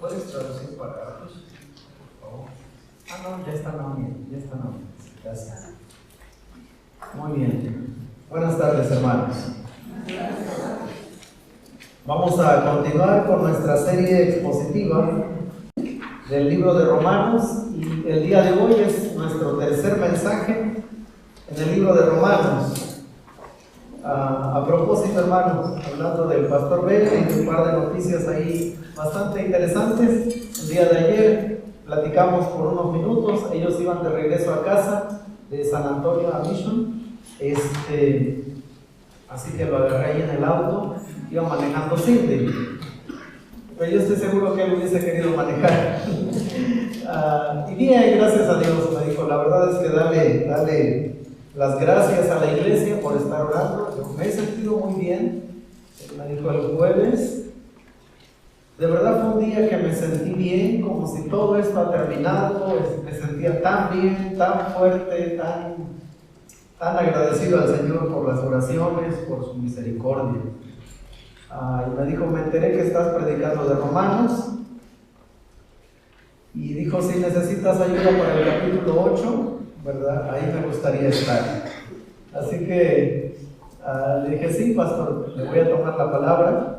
¿Puedes traducir para otros, por favor? No, ya está bien, ya está bien. Gracias. Muy bien. Buenas tardes, hermanos. Vamos a continuar con nuestra serie expositiva del libro de Romanos y el día de hoy es nuestro tercer mensaje en el libro de Romanos. A propósito, hermanos, hablando del pastor Vélez y un par de noticias ahí bastante interesantes. El día de ayer platicamos por unos minutos, ellos iban de regreso a casa de San Antonio a Mission, así que lo agarré ahí en el auto, iba manejando Cindy, pero yo estoy seguro que él hubiese querido manejar. Y bien, gracias a Dios, me dijo, la verdad es que dale las gracias a la iglesia por estar orando. Yo me he sentido muy bien. Me dijo el jueves. De verdad fue un día que me sentí bien, como si todo esto ha terminado. Me sentía tan bien, tan fuerte, tan agradecido al Señor por las oraciones, por su misericordia. Y me dijo, me enteré que estás predicando de Romanos. Y dijo, si necesitas ayuda para el capítulo 8, ¿verdad? Ahí me gustaría estar. Así que le dije, sí, pastor, le voy a tomar la palabra.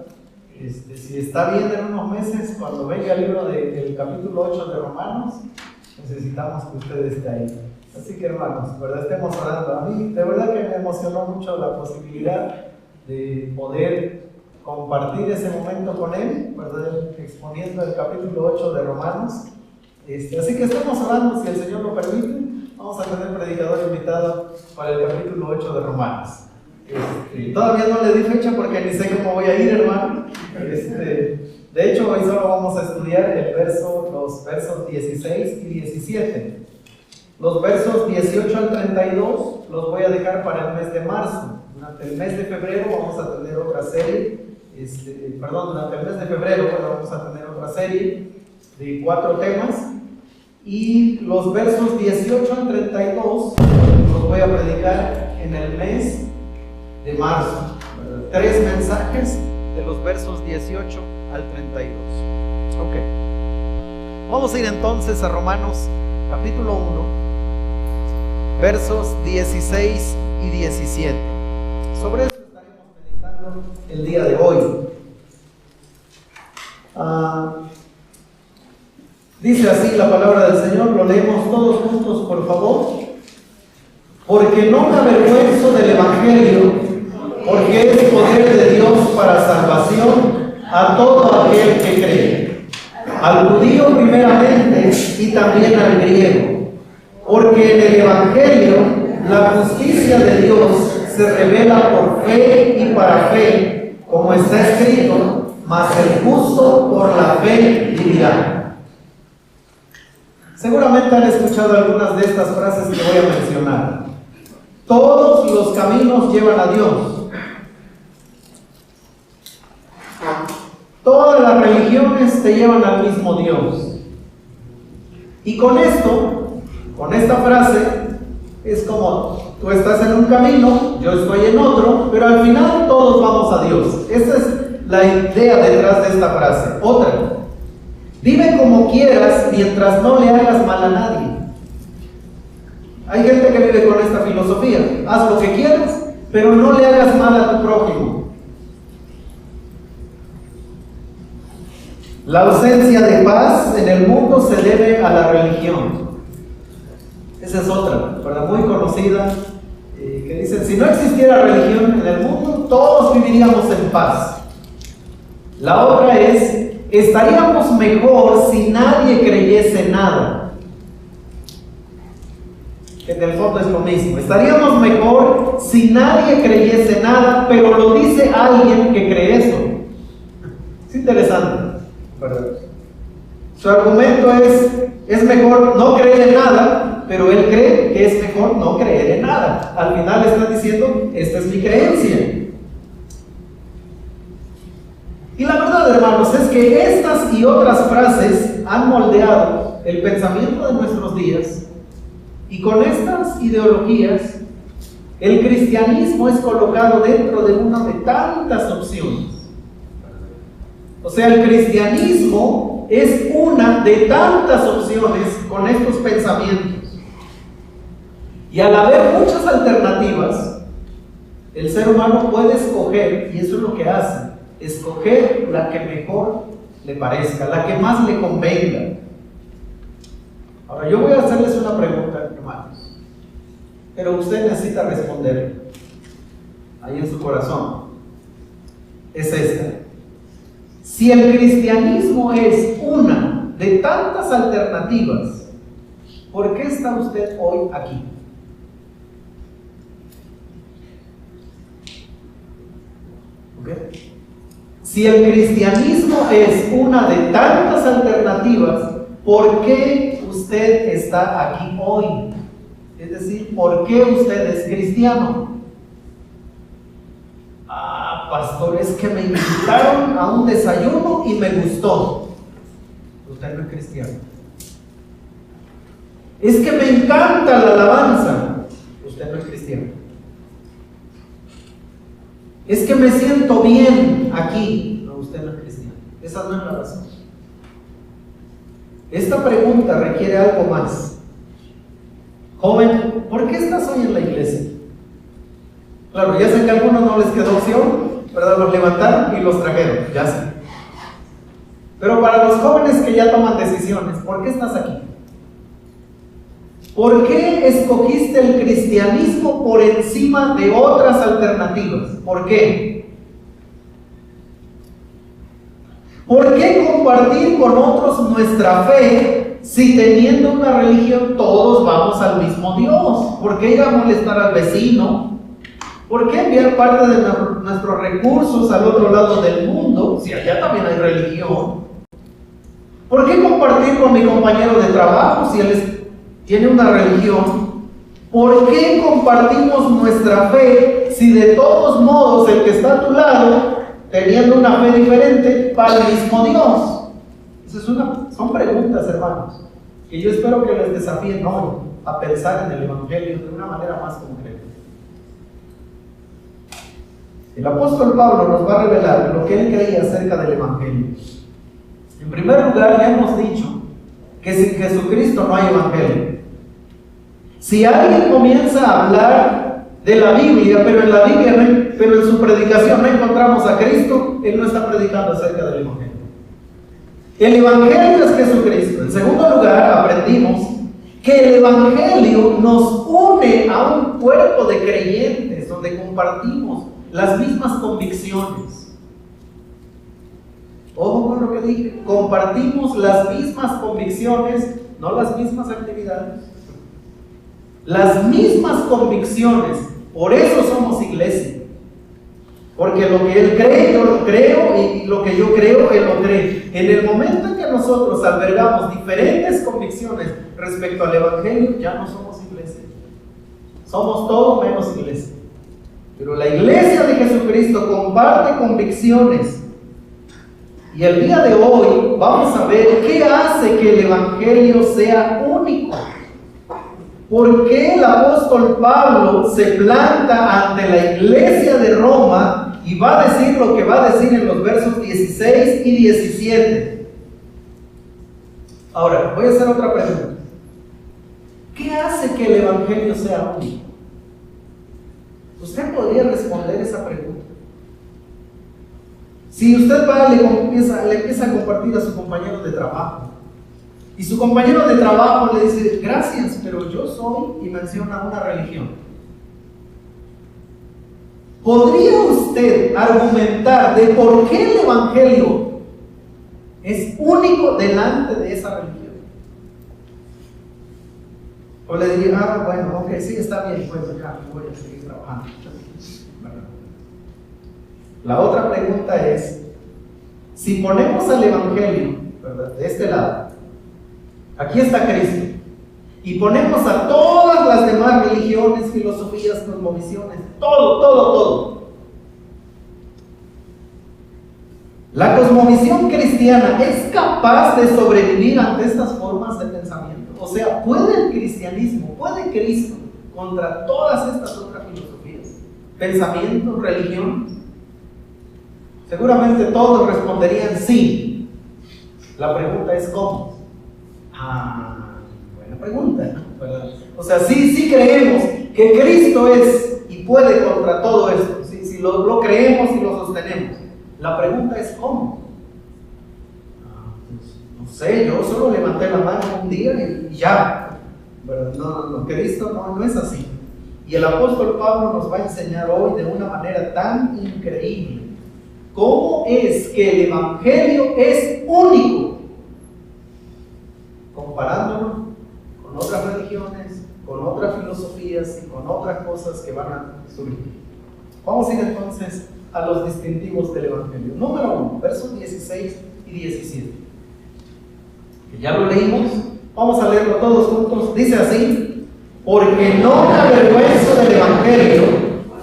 Si está bien en unos meses, cuando venga el libro del capítulo 8 de Romanos, necesitamos que usted esté ahí. Así que, hermanos, ¿verdad? Estemos orando. A mí, de verdad que me emocionó mucho la posibilidad de poder compartir ese momento con él, ¿verdad? Exponiendo el capítulo 8 de Romanos. Así que estemos orando, si el Señor lo permite. Vamos a tener predicador invitado para el capítulo 8 de Romanos. Todavía no le di fecha porque ni sé cómo voy a ir, hermano. De hecho, hoy solo vamos a estudiar los versos 16 y 17. Los versos 18 al 32 los voy a dejar para el mes de marzo. Durante el mes de febrero vamos a tener otra serie. Durante el mes de febrero vamos a tener otra serie de 4 temas. Y los versos 18 al 32 los voy a predicar en el mes de marzo. 3 mensajes de los versos 18 al 32. Ok. Vamos a ir entonces a Romanos capítulo 1, versos 16 y 17. Sobre eso estaremos meditando el día de hoy. Dice así la palabra del Señor, lo leemos todos juntos, por favor. Porque no me avergüenzo del Evangelio, porque es poder de Dios para salvación a todo aquel que cree, al judío primeramente y también al griego. Porque en el Evangelio la justicia de Dios se revela por fe y para fe, como está escrito, mas el justo por la fe vivirá. Seguramente han escuchado algunas de estas frases que voy a mencionar. Todos los caminos llevan a Dios. Todas las religiones te llevan al mismo Dios. Y con esta frase, es como tú estás en un camino, yo estoy en otro, pero al final todos vamos a Dios. Esa es la idea detrás de esta frase. Otra. Vive como quieras mientras no le hagas mal a nadie. Hay gente que vive con esta filosofía. Haz lo que quieras, pero no le hagas mal a tu prójimo. La ausencia de paz en el mundo se debe a la religión. Esa es otra, ¿verdad? Muy conocida, que dicen, si no existiera religión en el mundo, todos viviríamos en paz. La otra es, estaríamos mejor si nadie creyese nada. Que en el fondo es lo mismo. Estaríamos mejor si nadie creyese nada, pero lo dice alguien que cree eso. Es interesante, ¿verdad? Su argumento es mejor no creer en nada, pero él cree que es mejor no creer en nada. Al final está diciendo, esta es mi creencia. Y la verdad, hermanos, es que estas y otras frases han moldeado el pensamiento de nuestros días. Y con estas ideologías, el cristianismo es colocado dentro de una de tantas opciones. O sea, el cristianismo es una de tantas opciones con estos pensamientos. Y al haber muchas alternativas, el ser humano puede escoger, y eso es lo que hace, escoger la que mejor le parezca, la que más le convenga. Ahora yo voy a hacerles una pregunta, hermanos, pero usted necesita responder ahí en su corazón. Es esta: si el cristianismo es una de tantas alternativas, ¿por qué está usted hoy aquí? ¿Okay? Si el cristianismo es una de tantas alternativas, ¿por qué usted está aquí hoy? Es decir, ¿por qué usted es cristiano? Ah, pastor, es que me invitaron a un desayuno y me gustó. Usted no es cristiano. Es que me encanta la alabanza. Usted no es cristiano. Es que me siento bien aquí. No, usted no es cristiano. Esa no es la razón. Esta pregunta requiere algo más. Joven, ¿por qué estás hoy en la iglesia? Claro, ya sé que a algunos no les quedó opción, ¿verdad? Los levantaron y los trajeron, ya sé. Pero para los jóvenes que ya toman decisiones, ¿por qué estás aquí? ¿Por qué escogiste el cristianismo por encima de otras alternativas? ¿Por qué? ¿Por qué compartir con otros nuestra fe si teniendo una religión todos vamos al mismo Dios? ¿Por qué ir a molestar al vecino? ¿Por qué enviar parte de nuestros recursos al otro lado del mundo si allá también hay religión? ¿Por qué compartir con mi compañero de trabajo si él tiene una religión? ¿Por qué compartimos nuestra fe si de todos modos el que está a tu lado, teniendo una fe diferente, va al mismo Dios? Son preguntas, hermanos, que yo espero que les desafíen hoy a pensar en el Evangelio de una manera más concreta. El apóstol Pablo nos va a revelar lo que él creía acerca del Evangelio. En primer lugar, ya hemos dicho que sin Jesucristo no hay Evangelio. Si alguien comienza a hablar de la Biblia, pero en su predicación no encontramos a Cristo, él no está predicando acerca del Evangelio. El Evangelio es Jesucristo. En segundo lugar, aprendimos que el Evangelio nos une a un cuerpo de creyentes donde compartimos las mismas convicciones. Ojo con lo que dije, compartimos las mismas convicciones, no las mismas actividades. Las mismas convicciones, por eso somos iglesia. Porque lo que él cree, yo lo creo, y lo que yo creo, él lo cree. En el momento en que nosotros albergamos diferentes convicciones respecto al Evangelio, ya no somos iglesia. Somos todo menos iglesia. Pero la iglesia de Jesucristo comparte convicciones. Y el día de hoy vamos a ver qué hace que el Evangelio sea único. ¿Por qué el apóstol Pablo se planta ante la iglesia de Roma y va a decir lo que va a decir en los versos 16 y 17? Ahora, voy a hacer otra pregunta. ¿Qué hace que el Evangelio sea único? Usted podría responder esa pregunta. Si usted va y le empieza a compartir a su compañero de trabajo, y su compañero de trabajo le dice, gracias, pero yo soy, y menciona una religión. ¿Podría usted argumentar de por qué el Evangelio es único delante de esa religión? O le diría, bueno, ok, sí, está bien, pues ya voy a seguir trabajando. La otra pregunta es, si ponemos al Evangelio, ¿verdad?, de este lado, aquí está Cristo, y ponemos a todas las demás religiones, filosofías, cosmovisiones, todo. La cosmovisión cristiana es capaz de sobrevivir ante estas formas de pensamiento. O sea, ¿puede el cristianismo, puede Cristo contra todas estas otras filosofías, pensamientos, religiones? Seguramente todos responderían sí. La pregunta es ¿cómo? Buena pregunta, ¿no? ¿Verdad? O sea, sí creemos que Cristo es y puede contra todo esto. Si lo creemos y lo sostenemos. La pregunta es ¿cómo? Pues, no sé, yo solo levanté la mano un día y ya. ¿Verdad? No, Cristo no es así. Y el apóstol Pablo nos va a enseñar hoy de una manera tan increíble cómo es que el Evangelio es único, comparándolo con otras religiones, con otras filosofías y con otras cosas que van a surgir. Vamos a ir entonces a los distintivos del Evangelio. Número 1, versos 16 y 17. Que ya lo leímos, vamos a leerlo todos juntos. Dice así: porque no me avergüenzo del Evangelio,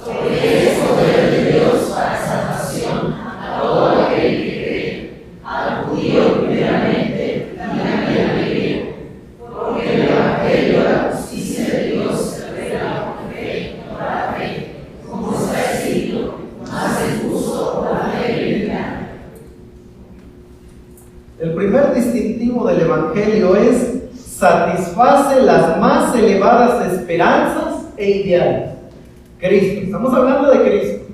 porque es poder de Dios para salvación a todo aquel que cree, al judío primeramente y también al griego, porque el Evangelio de la justicia de Dios se revela por fe, no para fe, como está escrito: más es justo por la fe cristiana. El primer distintivo del Evangelio es: satisface las más elevadas esperanzas e ideales. Cristo, estamos hablando de Cristo.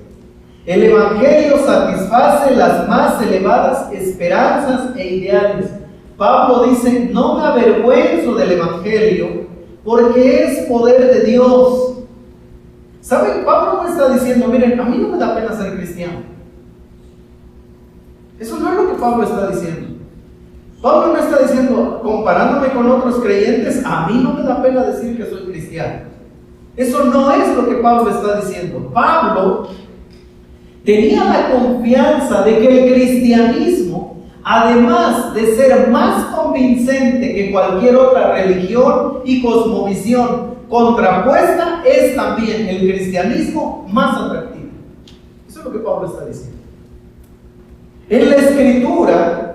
El Evangelio satisface las más elevadas esperanzas e ideales. Pablo dice: no me avergüenzo del Evangelio porque es poder de Dios. ¿Saben? Pablo no está diciendo: miren, a mí no me da pena ser cristiano. Eso no es lo que Pablo está diciendo. Pablo no está diciendo, comparándome con otros creyentes, a mí no me da pena decir que soy cristiano. Eso no es lo que Pablo está diciendo. Pablo tenía la confianza de que el cristianismo, además de ser más convincente que cualquier otra religión y cosmovisión contrapuesta, es también el cristianismo más atractivo. Eso es lo que Pablo está diciendo. En la Escritura,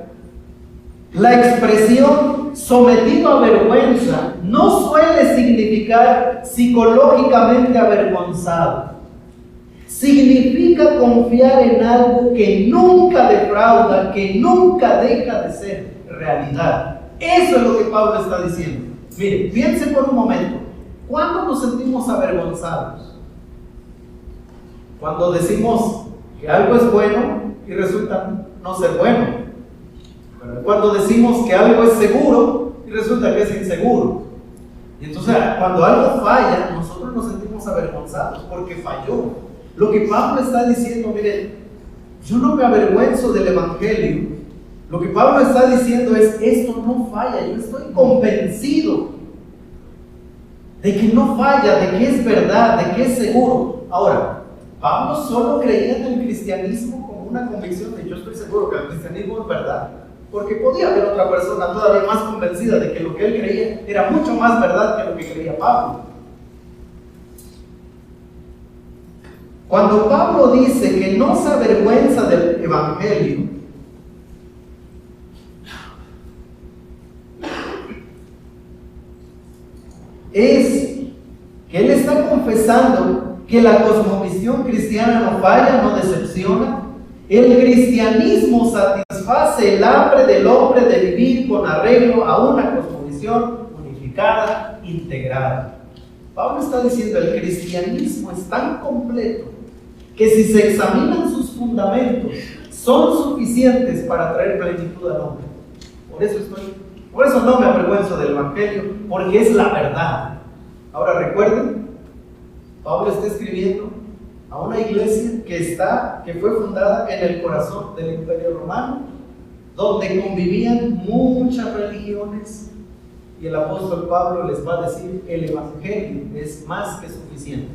la expresión sometido a vergüenza no suele significar psicológicamente avergonzado. Significa confiar en algo que nunca defrauda, que nunca deja de ser realidad. Eso es lo que Pablo está diciendo. Mire, piense por un momento. ¿Cuándo nos sentimos avergonzados? Cuando decimos que algo es bueno y resulta no ser bueno. Cuando decimos que algo es seguro y resulta que es inseguro. Y entonces cuando algo falla, nosotros nos sentimos avergonzados porque falló. Lo que Pablo está diciendo, miren, yo no me avergüenzo del Evangelio. Lo que Pablo está diciendo es: esto no falla. Yo estoy convencido de que no falla, de que es verdad, de que es seguro. Ahora, Pablo solo creía en el cristianismo como una convicción de: yo estoy seguro que el cristianismo es verdad. Porque podía haber otra persona todavía más convencida de que lo que él creía era mucho más verdad que lo que creía Pablo. Cuando Pablo dice que no se avergüenza del Evangelio, es que él está confesando que la cosmovisión cristiana no falla, no decepciona. El cristianismo satisface el hambre del hombre de vivir con arreglo a una cosmovisión unificada, integrada. Pablo está diciendo: el cristianismo es tan completo que si se examinan sus fundamentos, son suficientes para traer plenitud al hombre. Por eso no me avergüenzo del Evangelio, porque es la verdad. Ahora recuerden, Pablo está escribiendo a una iglesia que fue fundada en el corazón del Imperio Romano, donde convivían muchas religiones, y el apóstol Pablo les va a decir: el Evangelio es más que suficiente.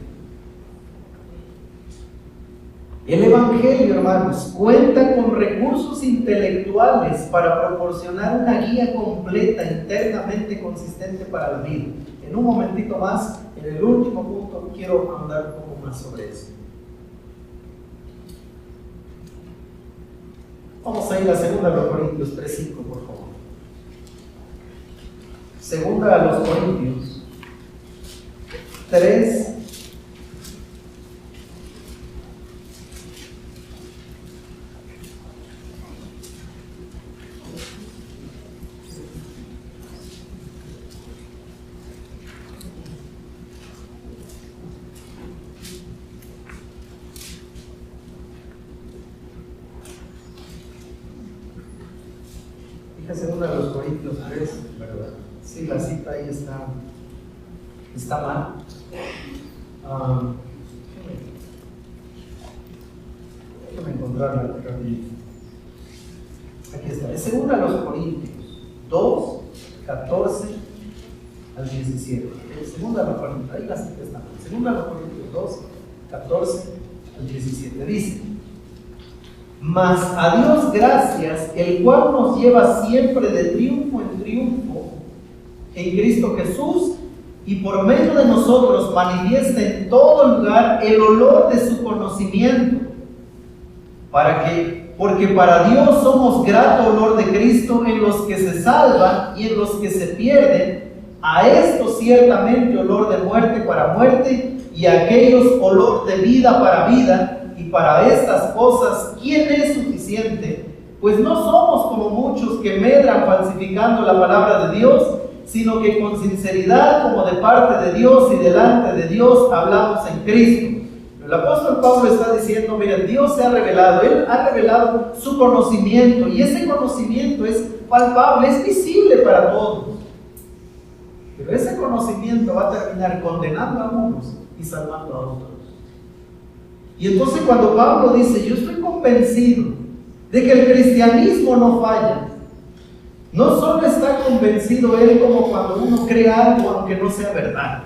El Evangelio, hermanos, cuenta con recursos intelectuales para proporcionar una guía completa, internamente consistente para la vida. En un momentito más, en el último punto, quiero ahondar un poco más sobre eso. Vamos a ir a 2 Corintios 3:5, por favor. 2 Corintios 3. Es 2 Corintios 3, ¿verdad? Sí, la cita ahí está mal. Déjame encontrarla rapidito. Aquí está. Es 2 Corintios 2, 14 al 17. 2 Corintios, ahí la cita está mal. 2 Corintios 2, 14 al 17. Dice: mas a Dios gracias, el cual nos lleva siempre de triunfo en triunfo en Cristo Jesús, y por medio de nosotros manifiesta en todo lugar el olor de su conocimiento, porque para Dios somos grato olor de Cristo en los que se salvan y en los que se pierden. A esto ciertamente olor de muerte para muerte, y a aquellos olor de vida para vida. Y para estas cosas, ¿quién es suficiente? Pues no somos como muchos que medran falsificando la palabra de Dios, sino que con sinceridad, como de parte de Dios y delante de Dios, hablamos en Cristo. El apóstol Pablo está diciendo: miren, Dios se ha revelado, Él ha revelado su conocimiento, y ese conocimiento es palpable, es visible para todos. Pero ese conocimiento va a terminar condenando a unos y salvando a otros. Y entonces cuando Pablo dice: yo estoy convencido de que el cristianismo no falla, no solo está convencido él como cuando uno cree algo aunque no sea verdad.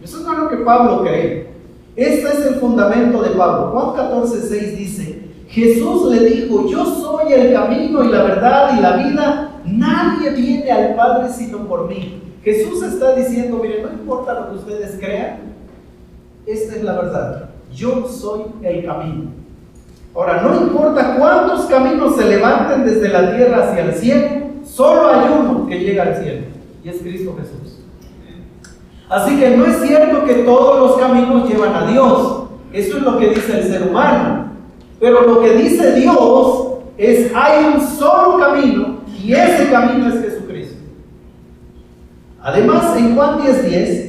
Eso no es lo que Pablo cree. Este es el fundamento de Pablo. Juan 14:6 dice: Jesús le dijo: yo soy el camino y la verdad y la vida, nadie viene al Padre sino por mí. Jesús está diciendo: miren, no importa lo que ustedes crean, esta es la verdad. Yo soy el camino. Ahora, no importa cuántos caminos se levanten desde la tierra hacia el cielo, solo hay uno que llega al cielo, y es Cristo Jesús. Así que no es cierto que todos los caminos llevan a Dios. Eso es lo que dice el ser humano. Pero lo que dice Dios es: hay un solo camino, y ese camino es Jesucristo. Además, en Juan 10:10,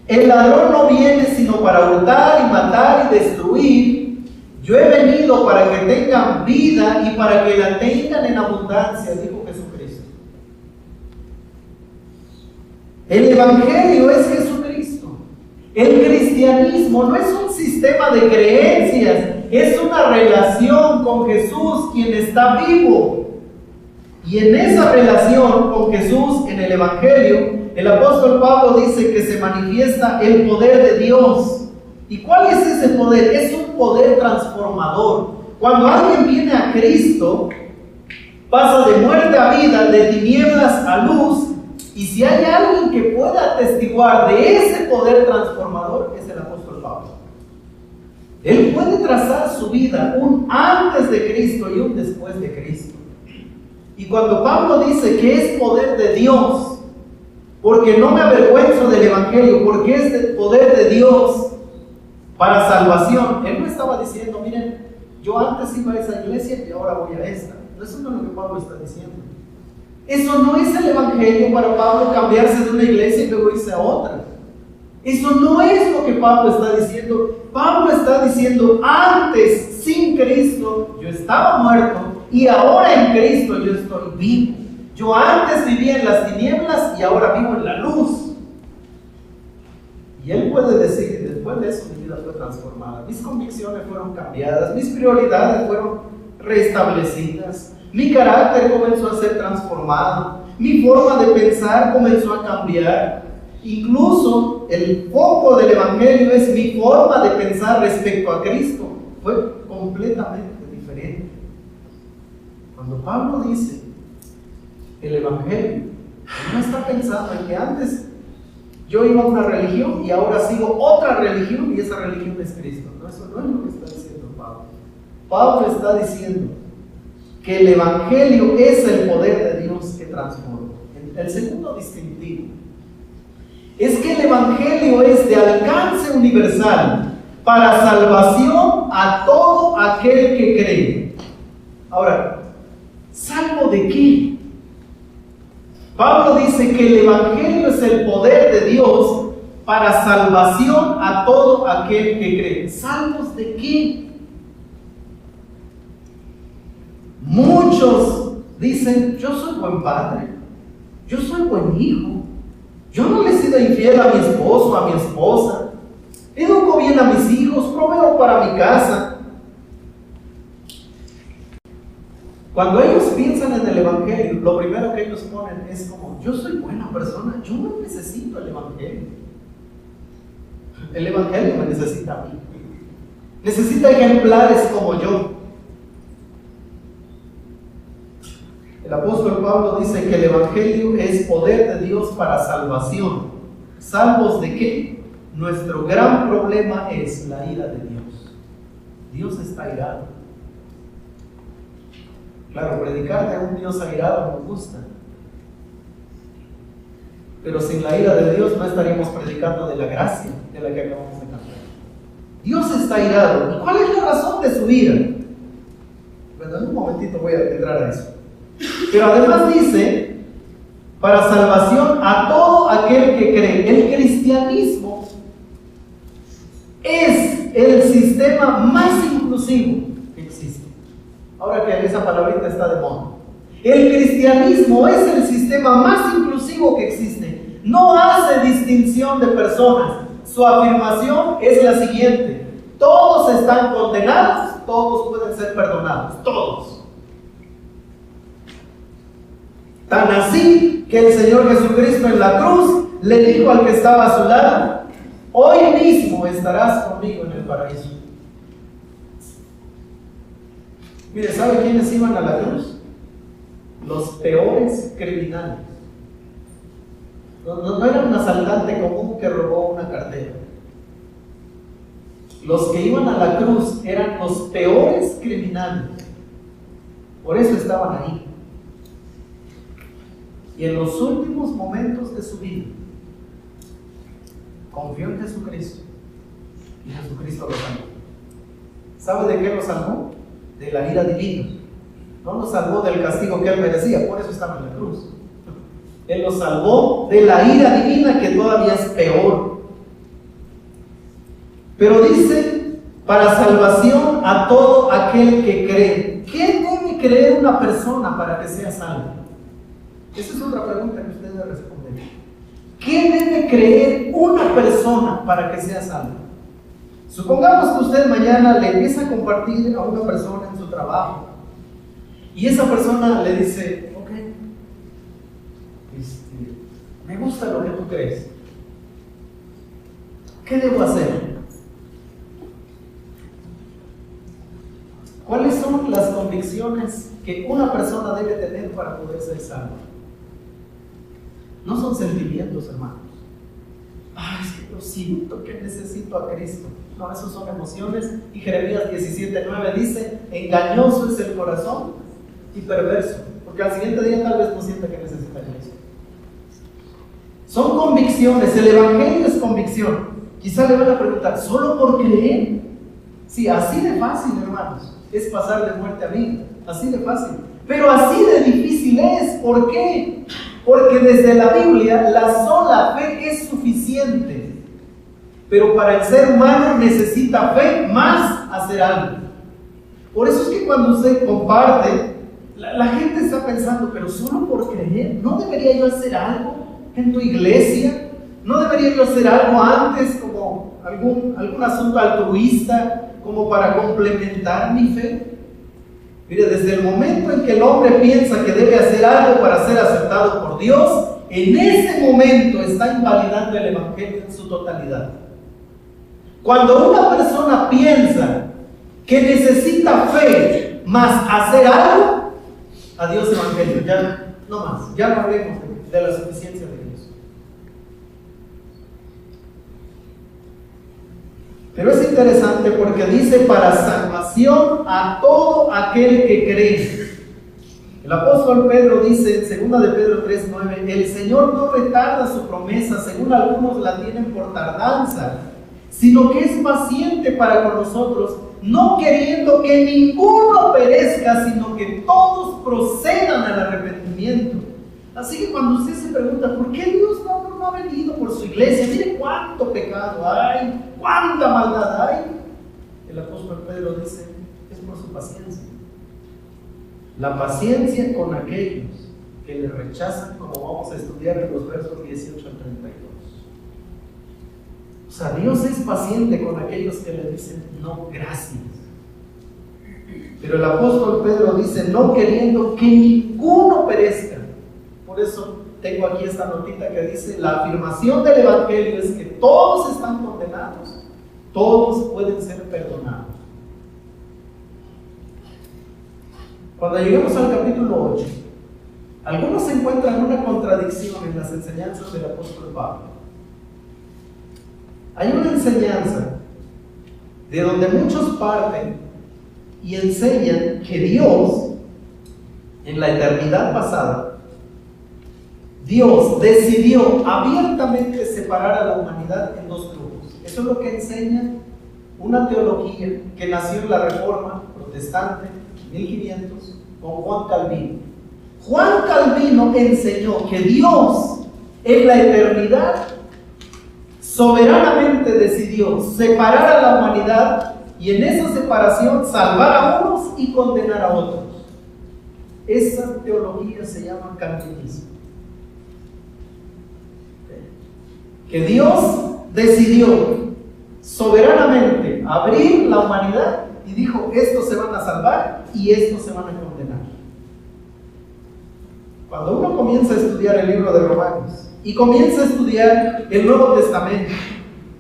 el ladrón no viene sino para hurtar y matar y destruir. Yo he venido para que tengan vida y para que la tengan en abundancia, dijo Jesucristo. El Evangelio es Jesucristo. El cristianismo no es un sistema de creencias, es una relación con Jesús, quien está vivo. Y en esa relación con Jesús, en el Evangelio, el apóstol Pablo dice que se manifiesta el poder de Dios. ¿Y cuál es ese poder? Es un poder transformador. Cuando alguien viene a Cristo, pasa de muerte a vida, de tinieblas a luz. Y si hay alguien que pueda atestiguar de ese poder transformador, es el apóstol Pablo. Él puede trazar su vida un antes de Cristo y un después de Cristo. Y cuando Pablo dice que es poder de Dios, porque no me avergüenzo del Evangelio, porque es el poder de Dios para salvación, él no estaba diciendo: miren, yo antes iba a esa iglesia y ahora voy a esta. Eso no es lo que Pablo está diciendo. Eso no es el Evangelio para Pablo, cambiarse de una iglesia y luego irse a otra. Eso no es lo que Pablo está diciendo. Pablo está diciendo: antes, sin Cristo, yo estaba muerto, y ahora en Cristo yo estoy vivo. Yo antes vivía en las tinieblas y ahora vivo en la luz. Y él puede decir: después de eso mi vida fue transformada, mis convicciones fueron cambiadas, mis prioridades fueron restablecidas, mi carácter comenzó a ser transformado, mi forma de pensar comenzó a cambiar. Incluso el foco del Evangelio es mi forma de pensar respecto a Cristo. Fue completamente diferente. Cuando Pablo dice el Evangelio, él no está pensando en que antes yo iba a una religión y ahora sigo otra religión y esa religión es Cristo. No, eso no es lo que está diciendo Pablo. Pablo está diciendo que el Evangelio es el poder de Dios que transforma. El segundo distintivo es que el Evangelio es de alcance universal para salvación a todo aquel que cree. Ahora, ¿salvo de qué? Pablo dice que el Evangelio es el poder de Dios para salvación a todo aquel que cree. ¿Salvos de qué? Muchos dicen, yo soy buen padre, yo soy buen hijo, yo no le he sido infiel a mi esposo, a mi esposa, educo bien a mis hijos, proveo para mi casa. Cuando ellos piensan en el Evangelio, lo primero que ellos ponen es como, yo soy buena persona, yo no necesito el Evangelio. El Evangelio me necesita a mí. Necesita ejemplares como yo. El apóstol Pablo dice que el Evangelio es poder de Dios para salvación. ¿Salvos de qué? Nuestro gran problema es la ira de Dios. Dios está airado. Claro, predicar de un Dios airado nos gusta. Pero sin la ira de Dios no estaríamos predicando de la gracia de la que acabamos de cantar. Dios está airado. ¿Y cuál es la razón de su ira? Bueno, en un momentito voy a entrar a eso. Pero además dice, para salvación a todo aquel que cree. El cristianismo es el sistema más inclusivo que existe. Ahora que esa palabrita está de moda. El cristianismo es el sistema más inclusivo que existe. No hace distinción de personas. Su afirmación es la siguiente: todos están condenados, todos pueden ser perdonados, todos. Tan así que el Señor Jesucristo en la cruz le dijo al que estaba a su lado, hoy mismo estarás conmigo en el paraíso. Mire, ¿sabe quiénes iban a la cruz? Los peores criminales. No era un asaltante común que robó una cartera. Los que iban a la cruz eran los peores criminales. Por eso estaban ahí. Y en los últimos momentos de su vida, confió en Jesucristo. Y Jesucristo lo salvó. ¿Sabe de qué lo salvó? De la ira divina. No lo salvó del castigo que él merecía, por eso estaba en la cruz. Él lo salvó de la ira divina, que todavía es peor. Pero dice, para salvación a todo aquel que cree. ¿Qué debe creer una persona para que sea salva? Esa es otra pregunta que usted debe responder. ¿Qué debe creer una persona para que sea salva? Supongamos que usted mañana le empieza a compartir a una persona en su trabajo y esa persona le dice, ok, me gusta lo que tú crees. ¿Qué debo hacer? ¿Cuáles son las convicciones que una persona debe tener para poder ser salva? No son sentimientos, hermanos. Ay, es que yo siento que necesito a Cristo. No, esos son emociones. Y Jeremías 17:9 dice, engañoso es el corazón y perverso. Porque al siguiente día tal vez no sienta que necesita a Cristo. Son convicciones. El Evangelio es convicción. Quizá le van a preguntar, ¿solo por creer? Sí, así de fácil, hermanos, es pasar de muerte a vida. Así de fácil. Pero así de difícil es. ¿Por qué? Porque desde la Biblia la sola fe es suficiente. Pero para el ser humano necesita fe más hacer algo. Por eso es que cuando usted comparte, la gente está pensando, pero solo por creer, ¿no debería yo hacer algo en tu iglesia? ¿No debería yo hacer algo antes, como algún asunto altruista, como para complementar mi fe? Mire, desde el momento en que el hombre piensa que debe hacer algo para ser aceptado por Dios, en ese momento está invalidando el Evangelio en su totalidad. Cuando una persona piensa que necesita fe más hacer algo, adiós Evangelio, ya no más, ya no hablemos de la suficiencia de Dios. Pero es interesante porque dice para salvación a todo aquel que cree. El apóstol Pedro dice en 2 de Pedro 3:9, el Señor no retarda su promesa, según algunos la tienen por tardanza, sino que es paciente para con nosotros, no queriendo que ninguno perezca, sino que todos procedan al arrepentimiento. Así que cuando usted se pregunta, ¿por qué Dios no ha venido por su iglesia? Mire cuánto pecado hay, cuánta maldad hay. El apóstol Pedro dice, es por su paciencia. la paciencia con aquellos que le rechazan, como vamos a estudiar en los versos 18 al 32. O sea, Dios es paciente con aquellos que le dicen no, gracias. Pero el apóstol Pedro dice, no queriendo que ninguno perezca. Por eso tengo aquí esta notita que dice, la afirmación del Evangelio es que todos están condenados, todos pueden ser perdonados. Cuando lleguemos al capítulo 8, algunos encuentran una contradicción en las enseñanzas del apóstol Pablo. Hay una enseñanza de donde muchos parten y enseñan que Dios, en la eternidad pasada, Dios decidió abiertamente separar a la humanidad en dos grupos. Eso es lo que enseña una teología que nació en la Reforma Protestante, 1500, con Juan Calvino. Juan Calvino enseñó que Dios, en la eternidad, soberanamente decidió separar a la humanidad y en esa separación salvar a unos y condenar a otros. Esa teología se llama calvinismo. Que Dios decidió soberanamente abrir la humanidad y dijo, estos se van a salvar y estos se van a condenar. Cuando uno comienza a estudiar el libro de Romanos y comienza a estudiar el Nuevo Testamento,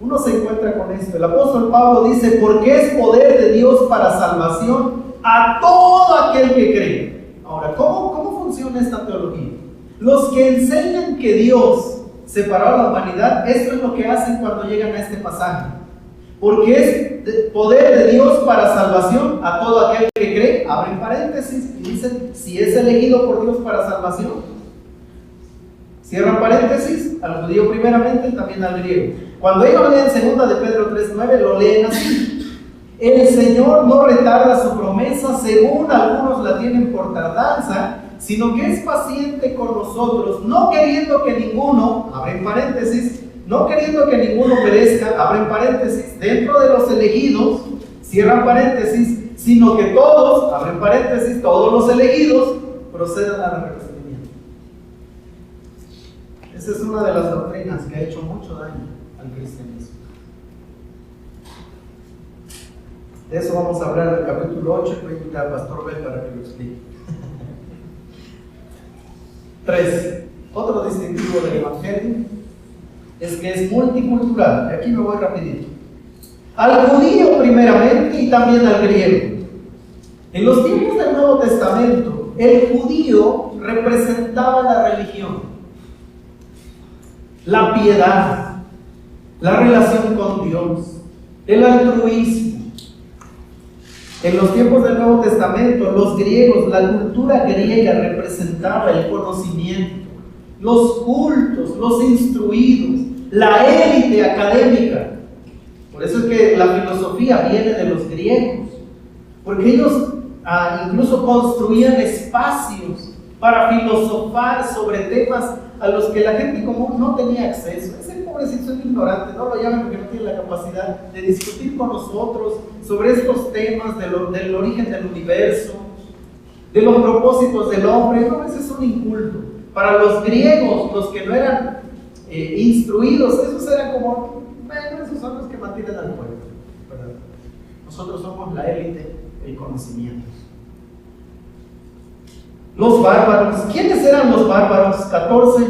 uno se encuentra con esto. El apóstol Pablo dice, porque es poder de Dios para salvación a todo aquel que cree. Ahora, ¿cómo funciona esta teología? Los que enseñan que Dios separó a la humanidad, esto es lo que hacen cuando llegan a este pasaje. Porque es poder de Dios para salvación a todo aquel que cree, abren paréntesis y dicen, si es elegido por Dios para salvación, cierran paréntesis, al judío primeramente y también al griego. Cuando ellos leen 2 de Pedro 3:9, lo leen así: el Señor no retarda su promesa según algunos la tienen por tardanza, sino que es paciente con nosotros, no queriendo que ninguno, abren paréntesis, no queriendo que ninguno perezca, abren paréntesis, dentro de los elegidos, cierran paréntesis, sino que todos, abren paréntesis, todos los elegidos procedan al arrepentimiento. Esa es una de las doctrinas que ha hecho mucho daño al cristianismo. De eso vamos a hablar en el capítulo 8, y voy a invitar al pastor Bel para que lo explique. 3. Otro distintivo del Evangelio es que es multicultural. Aquí me voy rapidito. Al judío primeramente y también al griego. En los tiempos del Nuevo Testamento, el judío representaba la religión, la piedad, la relación con Dios, el altruismo. En los tiempos del Nuevo Testamento, los griegos, la cultura griega representaba el conocimiento, los cultos, los instruidos, la élite académica. Por eso es que la filosofía viene de los griegos, porque ellos incluso construían espacios para filosofar sobre temas a los que la gente común no tenía acceso. Ese pobrecito es ignorante, no lo llaman porque no tiene la capacidad de discutir con nosotros sobre estos temas del origen del universo, de los propósitos del hombre. No, ese es un inculto. Para los griegos, los que no eran instruidos, esos eran como, bueno, esos son los que mantienen al pueblo, ¿verdad? Nosotros somos la élite del conocimiento. Los bárbaros, ¿quiénes eran los bárbaros? 14,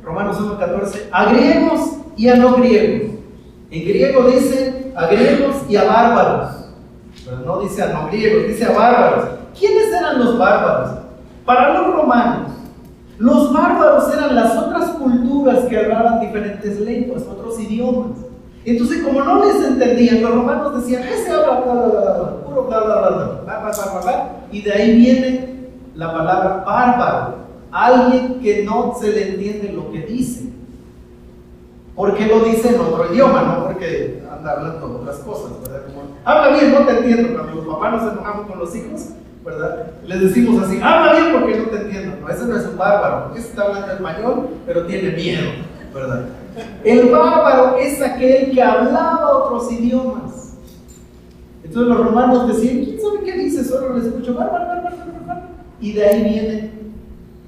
Romanos 1:14, a griegos y a no griegos. En griego dice a griegos y a bárbaros, pero no dice a no griegos, dice a bárbaros. ¿Quiénes eran los bárbaros? Para los romanos, los bárbaros eran las otras culturas que hablaban diferentes lenguas, otros idiomas. Entonces, como no les entendían, los romanos decían, ese habla bla, bla, bla, puro bla, bla, bla, bla, bla, bla, bla, y de ahí viene la palabra bárbaro, alguien que no se le entiende lo que dice. Porque lo dice en otro idioma, no porque anda hablando otras cosas, ¿verdad? Como, habla bien, no te entiendo. Cuando los papás nos enojamos con los hijos, ¿verdad? Les decimos así, habla bien porque no te entiendo. No, ese no es un bárbaro, porque ese está hablando español, pero tiene miedo, ¿verdad? El bárbaro es aquel que hablaba otros idiomas. Entonces los romanos decían, ¿quién sabe qué dice? Solo lo escucho, bárbaro. Y de ahí viene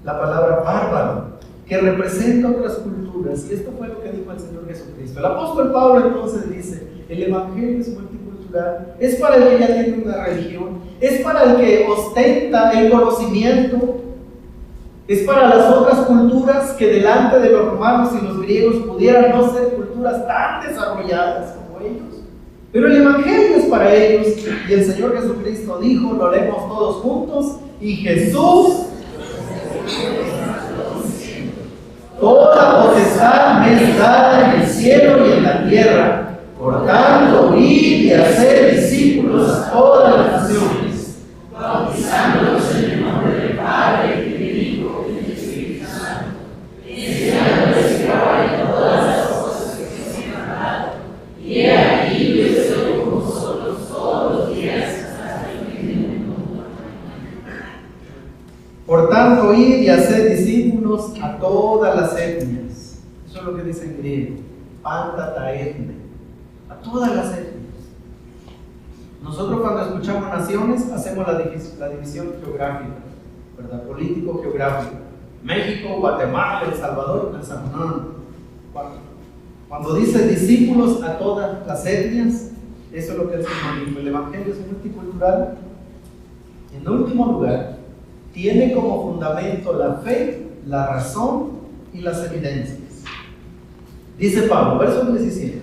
la palabra bárbaro, que representa otras culturas. Y esto fue lo que dijo el Señor Jesucristo. El apóstol Pablo entonces dice, el evangelio es multicultural, es para el que ya tiene una religión, es para el que ostenta el conocimiento, es para las otras culturas que delante de los romanos y los griegos pudieran no ser culturas tan desarrolladas como ellos. Pero el evangelio es para ellos, y el Señor Jesucristo dijo, lo leemos todos juntos, y Jesús, toda potestad me es dada en el cielo y en la tierra, por tanto, id y hacer discípulos a todas las naciones, bautizándolos en el nombre del Padre, y del Hijo y del Espíritu Santo, enseñándoles que guarden todas las cosas que os he mandado, y he aquí yo estoy con vosotros todos los días hasta el fin del mundo. Por tanto, id y hacer discípulos a todas las etnias. Eso es lo que dice en griego, pantata etne, a todas las etnias. Nosotros cuando escuchamos naciones hacemos la división geográfica, ¿verdad? Político-geográfica. México, Guatemala, El Salvador, El Salvador. Cuando dice discípulos a todas las etnias, eso es lo que el Señor dijo. El evangelio es multicultural. En último lugar, tiene como fundamento la fe, la razón y las evidencias. Dice Pablo, verso 17.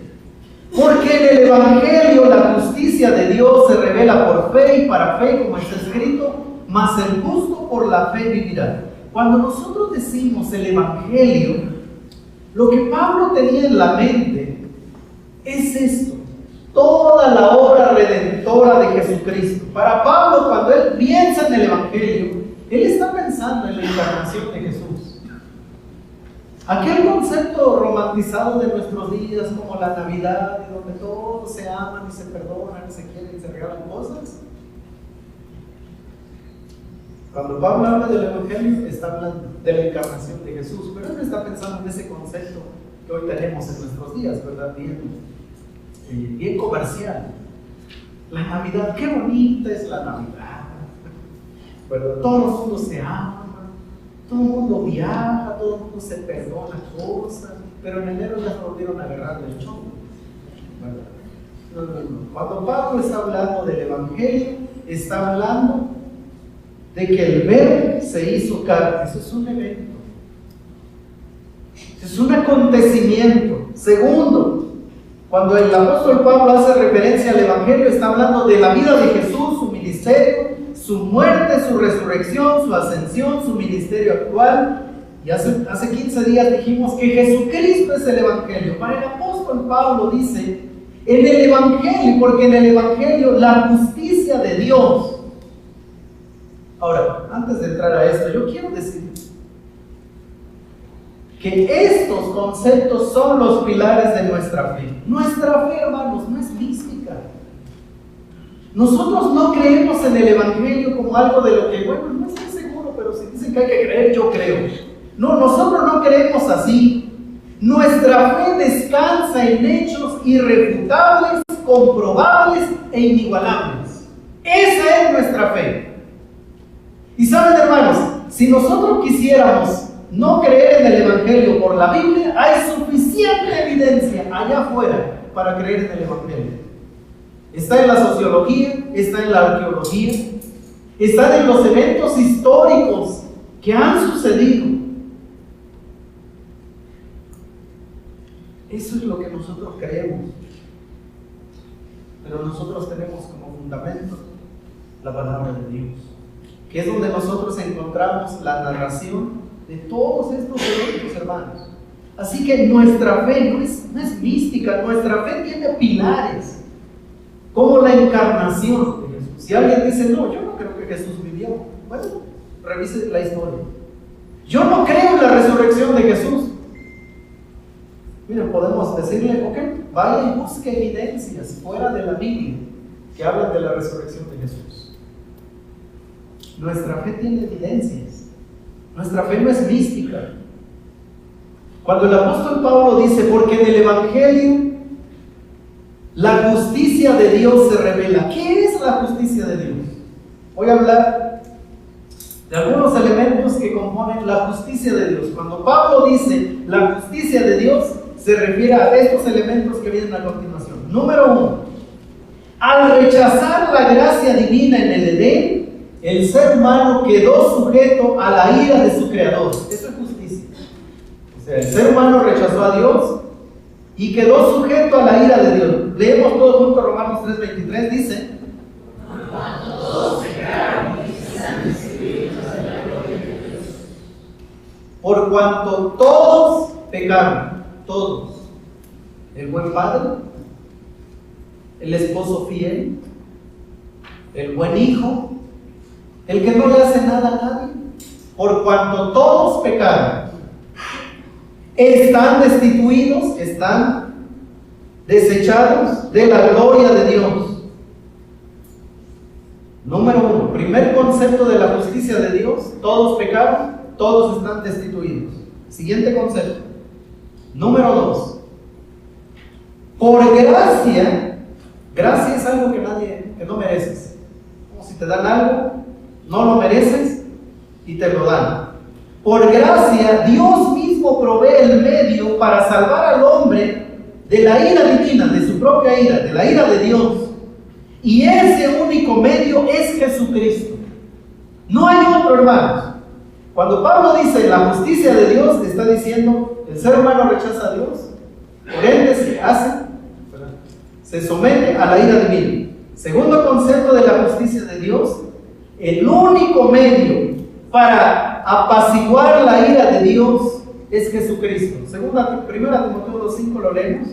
Porque en el evangelio la justicia de Dios se revela por fe y para fe, como está escrito, mas el justo por la fe vivirá. Cuando nosotros decimos el evangelio, lo que Pablo tenía en la mente es esto: toda la obra redentora de Jesucristo. Para Pablo, cuando él piensa en el evangelio, él está pensando en la encarnación de Jesús. Aquel concepto romantizado de nuestros días, como la Navidad, donde todos se aman y se perdonan y se quieren y se regalan cosas. Cuando Pablo habla del evangelio, está hablando de la encarnación de Jesús, pero él no está pensando en ese concepto que hoy tenemos en nuestros días, ¿verdad? Bien comercial. La Navidad, qué bonita es la Navidad, ¿verdad? Todo el mundo se ama, todo el mundo viaja, todo el mundo se perdona cosas, pero en enero ya se volvieron a agarrar del chongo, ¿verdad? No. Cuando Pablo está hablando del evangelio, está hablando de que el Verbo se hizo carne. Eso es un evento, eso es un acontecimiento. Segundo, cuando el apóstol Pablo hace referencia al evangelio, está hablando de la vida de Jesús, su ministerio, su muerte, su resurrección, su ascensión, su ministerio actual. Y hace 15 días dijimos que Jesucristo es el evangelio. Para el apóstol Pablo dice, en el evangelio, porque en el evangelio la justicia de Dios. Ahora, antes de entrar a esto, yo quiero decir que estos conceptos son los pilares de nuestra fe. Nuestra fe, hermanos, no es mística. Nosotros no creemos en el evangelio como algo de lo que, bueno, no estoy seguro, pero si dicen que hay que creer, yo creo. No, nosotros no creemos así. Nuestra fe descansa en hechos irrefutables, comprobables e inigualables. Esa es nuestra fe. Y saben, hermanos, si nosotros quisiéramos no creer en el evangelio por la Biblia, hay suficiente evidencia allá afuera para creer en el evangelio. Está en la sociología, está en la arqueología, está en los eventos históricos que han sucedido. Eso es lo que nosotros creemos. Pero nosotros tenemos como fundamento la palabra de Dios, que es donde nosotros encontramos la narración de todos estos eventos, hermanos. Así que nuestra fe no es mística, nuestra fe tiene pilares, como la encarnación de Jesús. Si alguien dice, no, yo no creo que Jesús vivió, bueno, revise la historia. Yo no creo en la resurrección de Jesús. Miren, podemos decirle, ok, vaya y busque evidencias fuera de la Biblia que hablan de la resurrección de Jesús. Nuestra fe tiene evidencias. Nuestra fe no es mística. Cuando el apóstol Pablo dice, porque en el evangelio la justicia de Dios se revela. ¿Qué es la justicia de Dios? Voy a hablar de algunos elementos que componen la justicia de Dios. Cuando Pablo dice la justicia de Dios, se refiere a estos elementos que vienen a continuación. Número 1. Al rechazar la gracia divina en el Edén, el ser humano quedó sujeto a la ira de su creador. Eso es justicia. O sea, el ser humano rechazó a Dios y quedó sujeto a la ira de Dios. Leemos todos juntos Romanos 3:23, dice: por cuanto todos pecaron, todos. El buen padre, el esposo fiel, el buen hijo, el que no le hace nada a nadie, por cuanto todos pecaron, están destituidos, están desechados de la gloria de Dios. Número 1, primer concepto de la justicia de Dios: todos pecaron, todos están destituidos. Siguiente concepto. Número 2, por gracia. Gracia es algo que no mereces. Como si te dan algo, no lo mereces y te lo dan. Por gracia, Dios mismo provee el medio para salvar al hombre de la ira divina, de su propia ira, de la ira de Dios. Y ese único medio es Jesucristo. No hay otro, hermanos. Cuando Pablo dice la justicia de Dios, está diciendo el ser humano rechaza a Dios, por ende se somete a la ira divina. Segundo concepto de la justicia de Dios: el único medio para apaciguar la ira de Dios es Jesucristo. Primera Timoteo 2:5 lo leemos.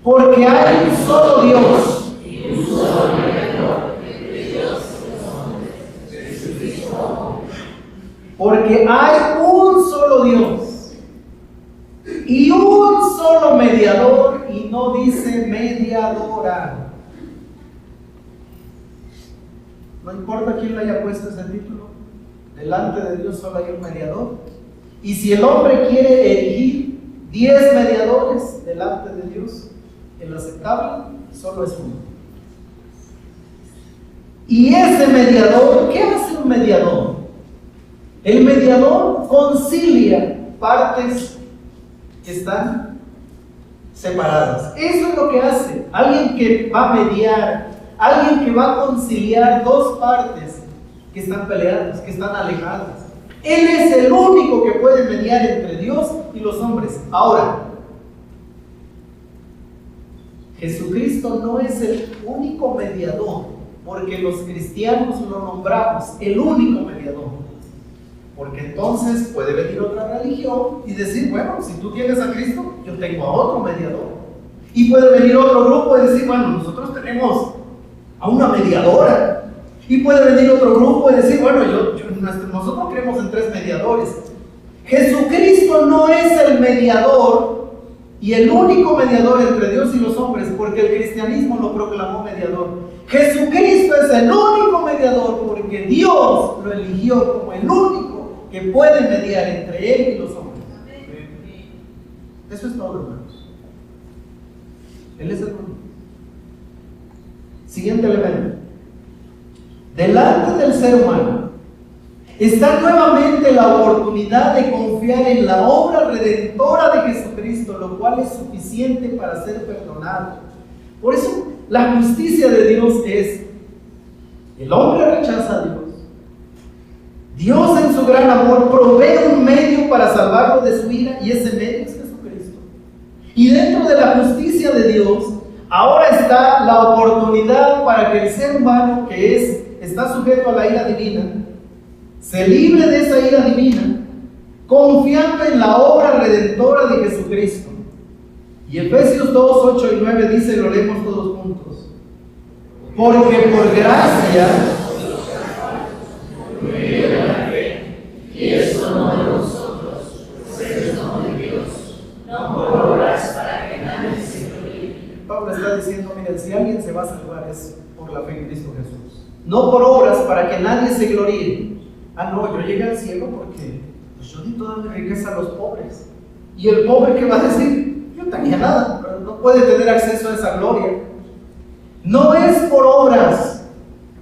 Porque hay un solo Dios y un solo mediador entre Dios y los hombres, Jesucristo. Porque hay un solo Dios y un solo mediador, y no dice mediadora. No importa quién le haya puesto ese título, delante de Dios solo hay un mediador. Y si el hombre quiere erigir 10 mediadores delante de Dios, el aceptable solo es uno. Y ese mediador, ¿qué hace un mediador? El mediador concilia partes que están separadas. Eso es lo que hace alguien que va a mediar, alguien que va a conciliar dos partes que están peleadas, que están alejadas. Él es el único que puede mediar entre Dios y los hombres. Ahora, Jesucristo no es el único mediador, porque los cristianos lo nombramos el único mediador. Porque entonces puede venir otra religión y decir, bueno, si tú tienes a Cristo, yo tengo a otro mediador. Y puede venir otro grupo y decir, bueno, nosotros tenemos a una mediadora. Y puede venir otro grupo y decir, bueno, nosotros creemos en 3 mediadores. Jesucristo no es el mediador y el único mediador entre Dios y los hombres, porque el cristianismo lo proclamó mediador. Jesucristo es el único mediador porque Dios lo eligió como el único que puede mediar entre Él y los hombres. Eso es todo, hermanos. Él es el único. Siguiente elemento. Delante del ser humano está nuevamente la oportunidad de confiar en la obra redentora de Jesucristo, lo cual es suficiente para ser perdonado. Por eso la justicia de Dios es: el hombre rechaza a Dios, Dios en su gran amor provee un medio para salvarlo de su ira, y ese medio es Jesucristo. Y dentro de la justicia de Dios ahora está la oportunidad para que el ser humano que está sujeto a la ira divina se libre de esa ira divina, confiando en la obra redentora de Jesucristo. Y Efesios 2, 8 y 9 dice, lo leemos todos juntos: porque por gracia, y eso no de nosotros, pues es don de Dios, no por obras para que nadie se gloríe. Pablo está diciendo, miren, si alguien se va a salvar es por la fe en Cristo Jesús, no por obras para que nadie se gloríe. Ah, no, yo llegué al cielo porque pues yo di toda mi riqueza a los pobres. Y el pobre, ¿qué va a decir? Yo no tenía nada, pero no puede tener acceso a esa gloria. No es por obras,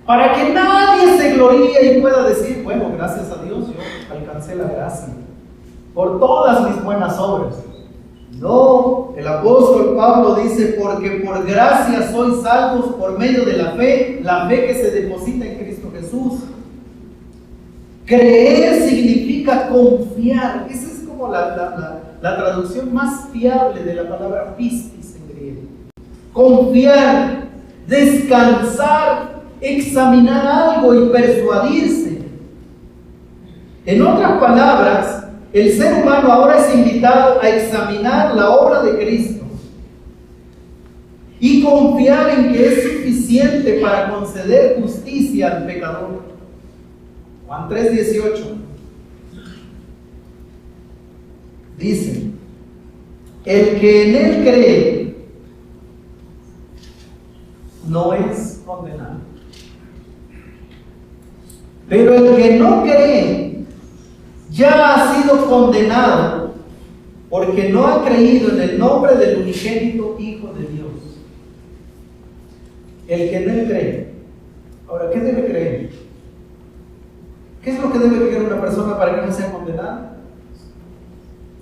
para que nadie se gloríe y pueda decir, bueno, gracias a Dios yo alcancé la gracia por todas mis buenas obras. No, el apóstol Pablo dice, porque por gracia sois salvos por medio de la fe que se deposita en Cristo Jesús. Creer significa confiar. Esa es como la traducción más fiable de la palabra pistis en griego. Confiar, descansar, examinar algo y persuadirse. En otras palabras, el ser humano ahora es invitado a examinar la obra de Cristo y confiar en que es suficiente para conceder justicia al pecador. Juan 3:18 dice, el que en él cree no es condenado, pero el que no cree ya ha sido condenado porque no ha creído en el nombre del unigénito Hijo de Dios. El que en él cree. Ahora, ¿qué debe creer? ¿Qué es lo que debe creer una persona para que no sea condenada?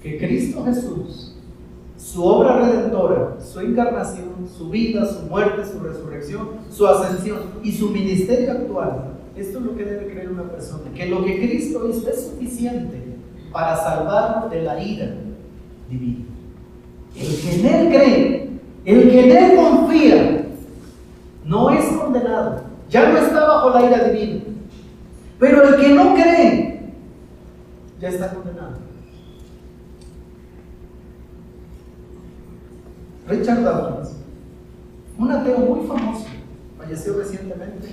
Que Cristo Jesús, su obra redentora, su encarnación, su vida, su muerte, su resurrección, su ascensión y su ministerio actual, esto es lo que debe creer una persona, que lo que Cristo hizo es suficiente para salvarlo de la ira divina. El que en él cree, el que en él confía, no es condenado, ya no está bajo la ira divina. Pero el que no cree, ya está condenado. Richard Dawkins, un ateo muy famoso, falleció recientemente,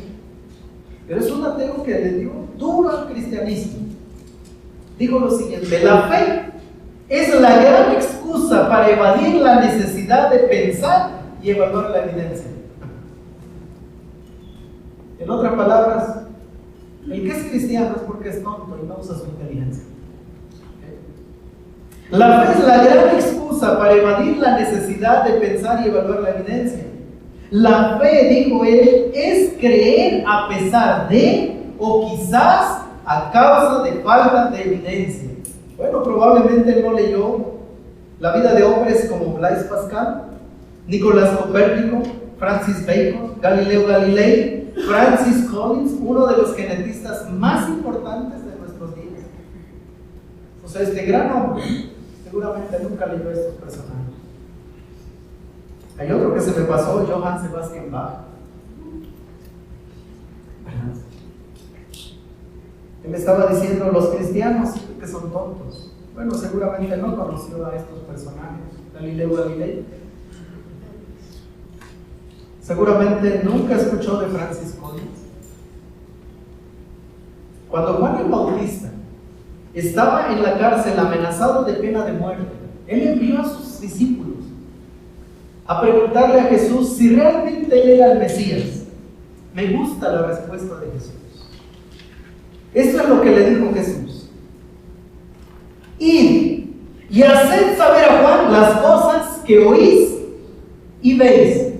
pero es un ateo que le dio duro al cristianismo. Dijo lo siguiente: la fe es la gran excusa para evadir la necesidad de pensar y evaluar la evidencia. En otras palabras, el que es cristiano es porque es tonto y no usa su inteligencia. La fe es la gran excusa para evadir la necesidad de pensar y evaluar la evidencia. La fe, dijo él, es creer a pesar de, o quizás a causa de falta de evidencia. Bueno, probablemente no leyó la vida de hombres como Blaise Pascal, Nicolás Copérnico, Francis Bacon, Galileo Galilei, Francis Collins, uno de los genetistas más importantes de nuestros días. O sea, este gran hombre seguramente nunca leyó estos personajes. Hay otro que se me pasó, Johann Sebastian Bach. Él estaba diciendo, los cristianos que son tontos. Bueno, seguramente no conoció a estos personajes, Galileo Galilei. Seguramente nunca escuchó de Francis Collins. Cuando Juan el Bautista estaba en la cárcel amenazado de pena de muerte, él envió a sus discípulos a preguntarle a Jesús si realmente él era el Mesías. Me gusta la respuesta de Jesús. Esto es lo que le dijo Jesús: id y haced saber a Juan las cosas que oís y veis.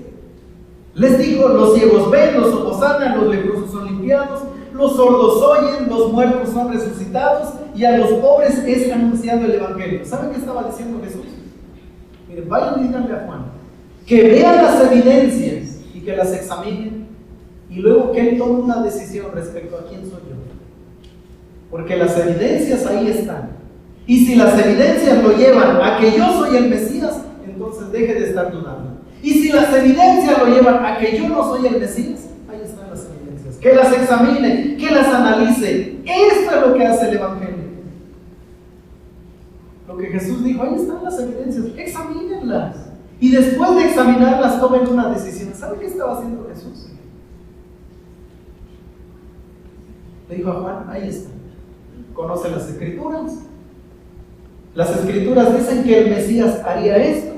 Les dijo: los ciegos ven, los ojos sanan, los leprosos son limpiados, los sordos oyen, los muertos son resucitados, y a los pobres es anunciado el evangelio. ¿Saben qué estaba diciendo Jesús? Miren, vayan y díganle a Juan que vean las evidencias y que las examinen, y luego que él tome una decisión respecto a quién soy yo. Porque las evidencias ahí están. Y si las evidencias lo llevan a que yo soy el Mesías, entonces deje de estar dudando. Y si las evidencias lo llevan a que yo no soy el Mesías, ahí están las evidencias. Que las examine, que las analice. Esto es lo que hace el Evangelio. Lo que Jesús dijo, ahí están las evidencias, examínenlas. Y después de examinarlas, tomen una decisión. ¿Sabe qué estaba haciendo Jesús? Le dijo a Juan, ahí está. Conoce las Escrituras. Las Escrituras dicen que el Mesías haría esto.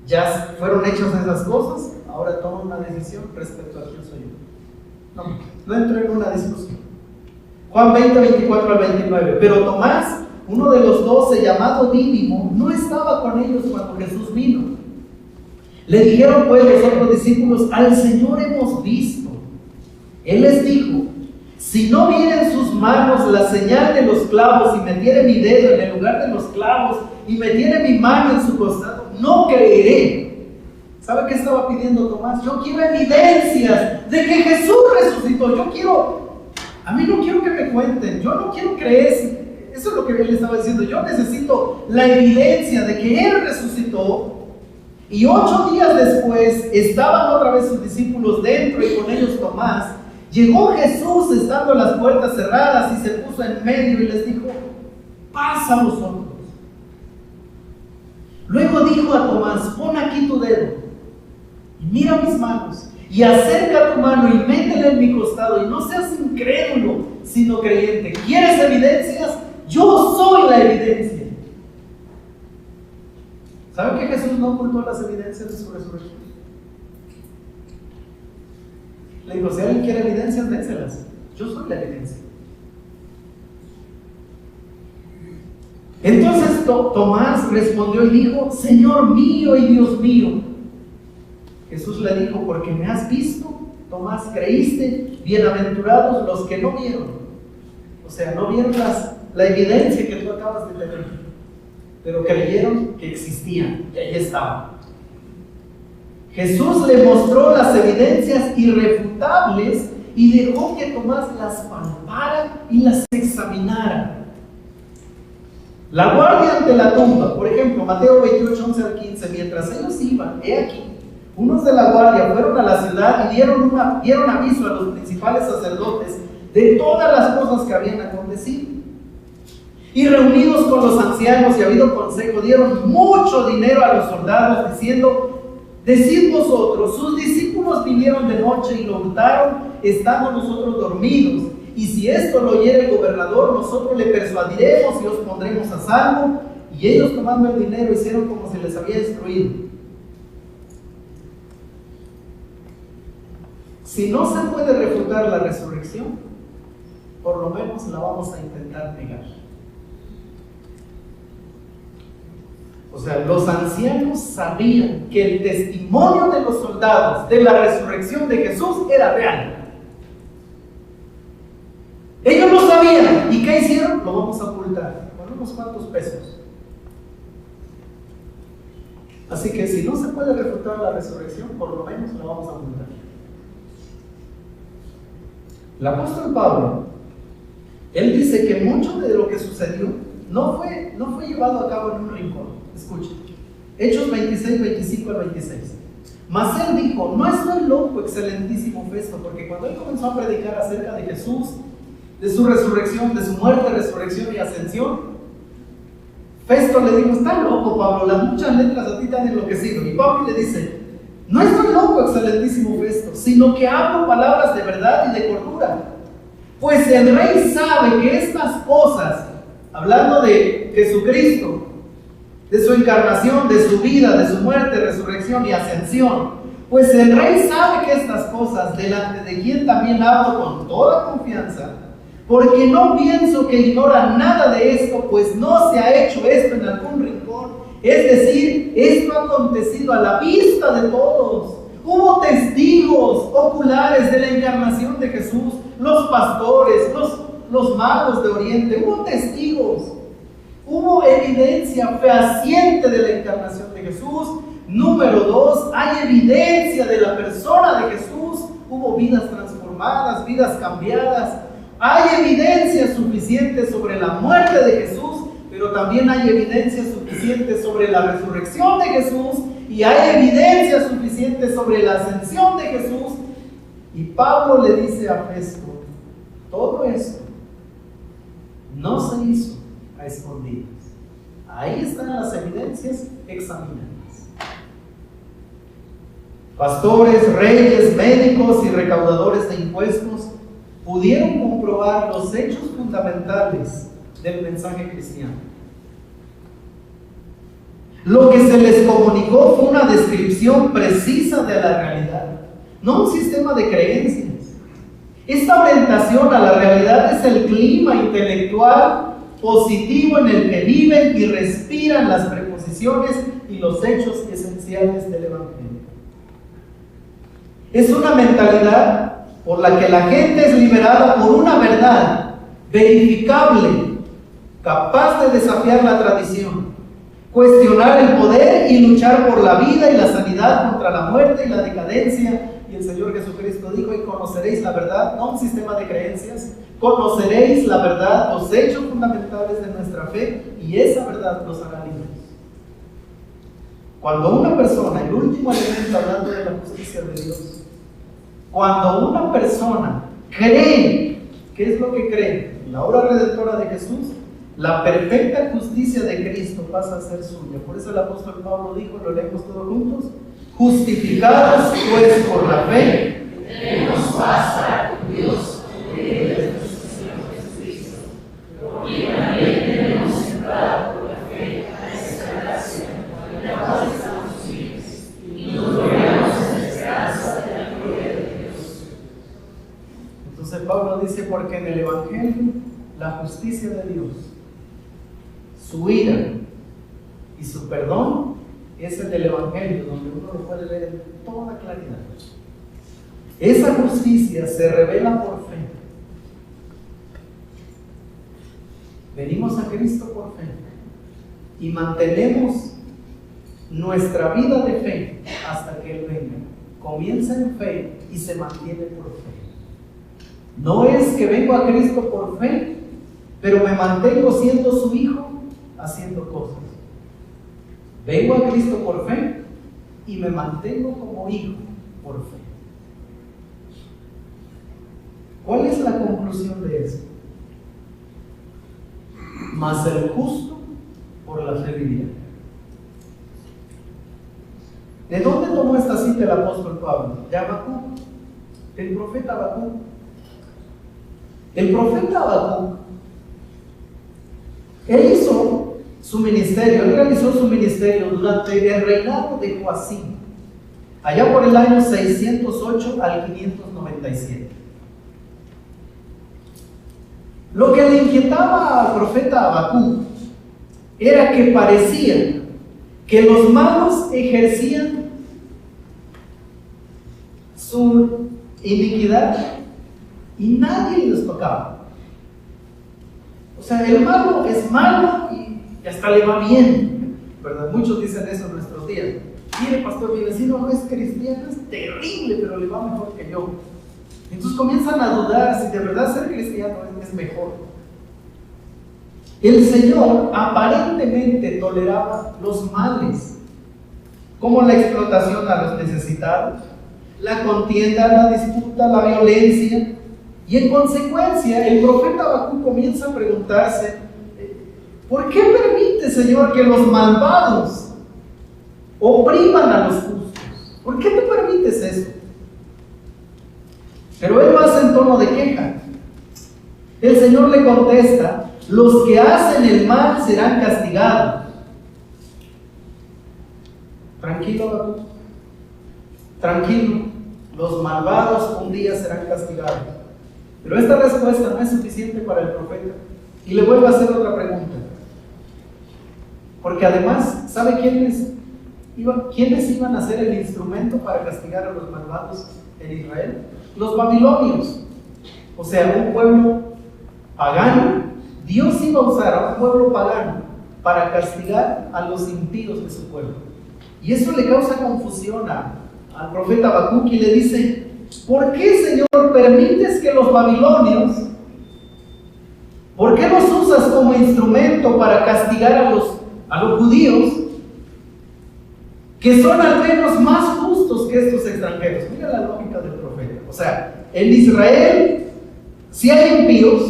Ya fueron hechas esas cosas. Ahora toma una decisión respecto a quién soy yo. No entro en una discusión. Juan 20, 24 al 29. Pero Tomás, uno de los 12, llamado Dídimo, no estaba con ellos cuando Jesús vino. Le dijeron pues los otros discípulos: al Señor hemos visto. Él les dijo: si no viera en sus manos la señal de los clavos y metiere mi dedo en el lugar de los clavos y metiere mi mano en su costado, no creeré. ¿Sabe qué estaba pidiendo Tomás? Yo quiero evidencias de que Jesús resucitó. A mí no quiero que me cuenten, yo no quiero creer. Eso es lo que él estaba diciendo. Yo necesito la evidencia de que Él resucitó. Y 8 días después estaban otra vez sus discípulos dentro y con ellos Tomás. Llegó Jesús estando las puertas cerradas y se puso en medio y les dijo: pasa a vosotros. Luego dijo a Tomás: pon aquí tu dedo y mira mis manos, y acerca tu mano y métela en mi costado, y no seas incrédulo sino creyente. ¿Quieres evidencias? Yo soy la evidencia. ¿Saben que Jesús no ocultó las evidencias de su resurrección? Le dijo: si alguien quiere evidencias, dénselas. Yo soy la evidencia. Entonces Tomás respondió y dijo: Señor mío y Dios mío. Jesús le dijo: porque me has visto, Tomás, creíste. Bienaventurados los que no vieron. O sea, no vieron la evidencia que tú acabas de tener, pero creyeron que existían, y ahí estaban. Jesús le mostró las evidencias irrefutables y dejó que Tomás las palpara y las examinara. La guardia ante la tumba, por ejemplo, Mateo 28, 11 al 15, mientras ellos iban, he aquí, unos de la guardia fueron a la ciudad y dieron aviso a los principales sacerdotes de todas las cosas que habían acontecido. Y reunidos con los ancianos y habido consejo, dieron mucho dinero a los soldados, diciendo: decid vosotros, sus discípulos vinieron de noche y lo hurtaron, estando nosotros dormidos. Y si esto lo oyere el gobernador, nosotros le persuadiremos y os pondremos a salvo. Y ellos, tomando el dinero, hicieron como si les había instruido. Si no se puede refutar la resurrección, por lo menos la vamos a intentar negar. O sea, los ancianos sabían que el testimonio de los soldados de la resurrección de Jesús era real. Ellos lo sabían. ¿Y qué hicieron? Lo vamos a ocultar con unos cuantos pesos. Así que si no se puede refutar la resurrección, por lo menos la vamos a ocultar. El apóstol Pablo, él dice que mucho de lo que sucedió no fue llevado a cabo en un rincón. Escuchen, Hechos 26, 25 al 26. Mas él dijo: no estoy loco, excelentísimo Festo, porque cuando él comenzó a predicar acerca de Jesús, de su resurrección, de su muerte, resurrección y ascensión, Festo le dijo: está loco, Pablo, las muchas letras a ti te han enloquecido. Y Pablo le dice: no estoy loco, excelentísimo Festo, sino que hablo palabras de verdad y de cordura. Pues el rey sabe que estas cosas, hablando de Jesucristo, de su encarnación, de su vida, de su muerte, resurrección y ascensión, pues el rey sabe que estas cosas, delante de quien también hablo con toda confianza, porque no pienso que ignora nada de esto, pues no se ha hecho esto en algún rincón. Es decir, esto ha acontecido a la vista de todos. Hubo testigos oculares de la encarnación de Jesús, los pastores, los magos de Oriente, hubo testigos. Hubo evidencia fehaciente de la encarnación de Jesús. Número 2, hay evidencia de la persona de Jesús. Hubo vidas transformadas, vidas cambiadas. Hay evidencia suficiente sobre la muerte de Jesús, pero también hay evidencia suficiente sobre la resurrección de Jesús, y hay evidencia suficiente sobre la ascensión de Jesús. Y Pablo le dice a Festo: todo esto no se hizo a escondidas. Ahí están las evidencias, examinadas. Pastores, reyes, médicos y recaudadores de impuestos pudieron comprobar los hechos fundamentales del mensaje cristiano. Lo que se les comunicó fue una descripción precisa de la realidad, no un sistema de creencias. Esta orientación a la realidad es el clima intelectual positivo en el que viven y respiran las preposiciones y los hechos esenciales. esenciales del Evangelio. Es una mentalidad por la que la gente es liberada por una verdad verificable, capaz de desafiar la tradición, cuestionar el poder y luchar por la vida y la sanidad contra la muerte y la decadencia. Y el Señor Jesucristo dijo: y conoceréis la verdad, no un sistema de creencias, conoceréis la verdad, los hechos fundamentales de nuestra fe, y esa verdad los hará libres. Cuando una persona, el último elemento hablando de la justicia de Dios, cuando una persona cree, ¿qué es lo que cree? La obra redentora de Jesús, la perfecta justicia de Cristo pasa a ser suya. Por eso el apóstol Pablo dijo, lo leemos todos juntos: justificados pues por la fe, tenemos paz para con Dios, y también tenemos entrada por la fe a esta gracia, en la cual estamos firmes, y nos gloriamos en la esperanza de la gloria de Dios. Entonces Pablo dice: porque en el Evangelio la justicia de Dios, su ira y su perdón es el del Evangelio, donde uno lo puede ver en toda claridad. Esa justicia se revela por fe. Venimos a Cristo por fe y mantenemos nuestra vida de fe hasta que Él venga. Comienza en fe y se mantiene por fe. No es que vengo a Cristo por fe, pero me mantengo siendo su hijo haciendo cosas. Vengo a Cristo por fe y me mantengo como hijo por fe. ¿Cuál es la conclusión de esto? Mas el justo por la fe vivirá. ¿De dónde tomó esta cita el apóstol Pablo? De Habacuc, el profeta Habacuc. El profeta Habacuc, él hizo su ministerio, él realizó su ministerio durante el reinado de Joacim, allá por el año 608 al 597. Lo que le inquietaba al profeta Habacuc era que parecía que los malos ejercían su iniquidad y nadie les tocaba. O sea, el malo es malo y hasta le va bien, ¿verdad? Muchos dicen eso en nuestros días. Mire, pastor, mi vecino no es cristiano, es terrible, pero le va mejor que yo. Entonces comienzan a dudar si de verdad ser cristiano es mejor. El Señor aparentemente toleraba los males, como la explotación a los necesitados, la contienda, la disputa, la violencia. Y en consecuencia, el profeta Habacuc comienza a preguntarse: ¿por qué permite, Señor, que los malvados opriman a los justos? ¿Por qué te permites eso? Pero él lo hace en tono de queja. El Señor le contesta: los que hacen el mal serán castigados. Tranquilo, Habacuc. Tranquilo. Los malvados un día serán castigados. Pero esta respuesta no es suficiente para el profeta. Y le vuelvo a hacer otra pregunta. Porque además, ¿sabe quiénes iban a ser el instrumento para castigar a los malvados en Israel? Los babilonios. O sea, un pueblo pagano. Dios iba a usar a un pueblo pagano para castigar a los impíos de su pueblo. Y eso le causa confusión al profeta Habacuc y le dice: ¿por qué, Señor, permites que los babilonios, por qué los usas como instrumento para castigar a los judíos, que son al menos más justos que estos extranjeros? Mira la lógica del profeta. O sea, en Israel sí hay impíos,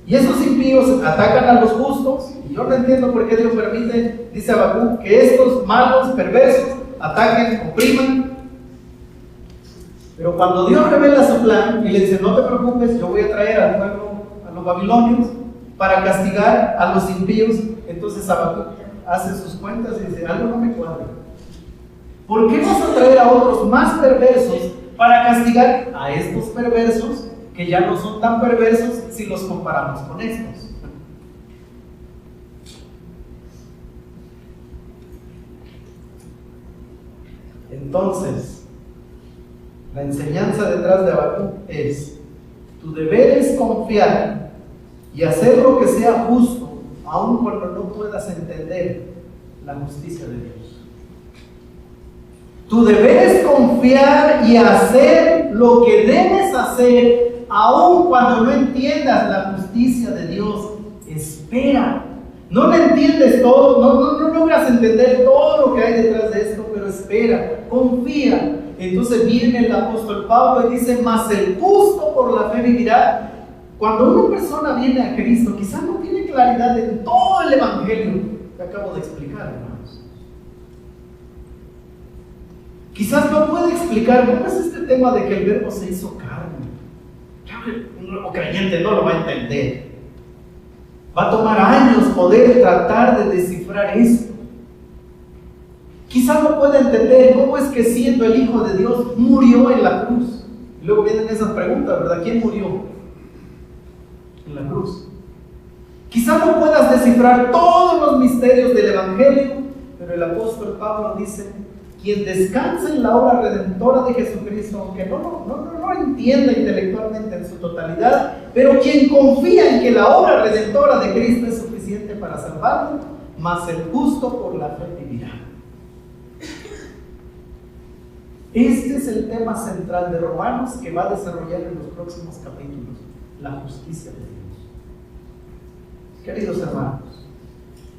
y esos impíos atacan a los justos, y yo no entiendo por qué Dios permite, dice Habacuc, que estos malos, perversos, ataquen, opriman. Pero cuando Dios revela su plan y le dice: no te preocupes, yo voy a traer al pueblo, a los babilonios, para castigar a los impíos, entonces Habacuc hace sus cuentas y dice: algo no me cuadra. ¿Por qué vas a traer a otros más perversos para castigar a estos perversos que ya no son tan perversos si los comparamos con estos? Entonces, la enseñanza detrás de Habacuc es: tu deber es confiar y hacer lo que sea justo, aun cuando no puedas entender la justicia de Dios. Tu deber es confiar y hacer lo que debes hacer, aun cuando no entiendas la justicia de Dios. Espera. No lo entiendes todo, no logras entender todo lo que hay detrás de esto, pero espera, confía. Entonces viene el apóstol Pablo y dice: mas el justo por la fe vivirá. Cuando una persona viene a Cristo, quizás no tiene claridad en todo el evangelio que acabo de explicar, hermanos. Quizás no puede explicar cómo es este tema de que el verbo se hizo carne. Claro que un nuevo creyente no lo va a entender. Va a tomar años poder tratar de descifrar esto. Quizás no pueda entender cómo es que, siendo el Hijo de Dios, murió en la cruz. Y luego vienen esas preguntas, ¿verdad? ¿Quién murió en la cruz? Quizás no puedas descifrar todos los misterios del Evangelio, pero el apóstol Pablo dice: quien descansa en la obra redentora de Jesucristo, aunque no entienda intelectualmente en su totalidad, pero quien confía en que la obra redentora de Cristo es suficiente para salvarlo, mas el justo por la fe vivirá. Este es el tema central de Romanos, que va a desarrollar en los próximos capítulos: la justicia de Dios. Queridos hermanos,